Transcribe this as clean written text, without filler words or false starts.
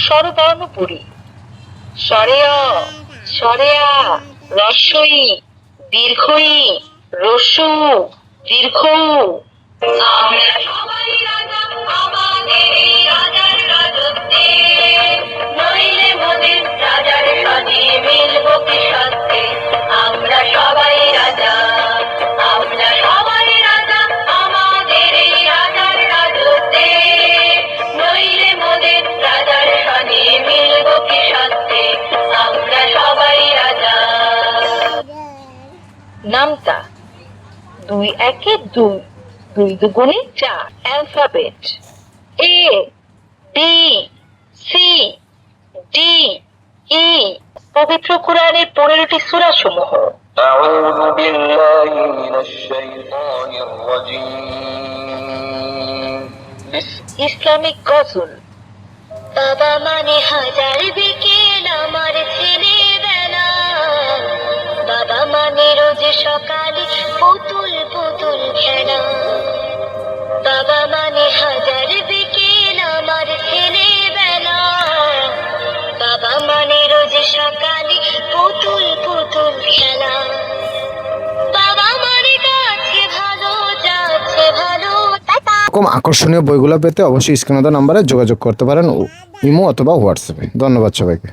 স্বরবর্ণ পড়ি। স্বরে অ, স্বরে আ, রস্বই, দীর্ঘই, রস্যু, দীর্ঘ উ। আমরা সবাই রাজা, আমাদের এই রাজার রাজত্বে, নইলে মোদের রাজার সাথে মিলব কি সত্যে। আমরা সবাই রাজা, আমরা সবাই রাজা, আমাদের এই রাজার রাজত্বে, নইলে মোদের রাজার সাথে মিলব কি সত্যে। আমরা সবাই রাজা। নামতা 2 একে 2, 2 দুগুণে 4। Alphabet A, B, C, D, E. পবিত্র কোরআনের 15টি সূরা সমূহ। أعوذ بالله من الشيطان الرجيم ইসলামিক গজল। বাবা মানে হাজার বিকেল আমার ছেলেবেলা, বাবা মানে রোজ সকালে পুতুল পুতুল খেলা, বাবা মানে হাজার বিকেল আমার ছেলেবেলা, বাবা মানে রোজ সকালে পুতুল পুতুল খেলা, বাবা মানে গাছে ভালো যাচ্ছে ভালো। এরকম আকর্ষণীয় বইগুলো পেতে অবশ্যই স্ক্রিনে দেওয়া নাম্বারে যোগাযোগ করতে পারেন, ইমো অথবা হোয়াটসঅ্যাপে। ধন্যবাদ সবাইকে।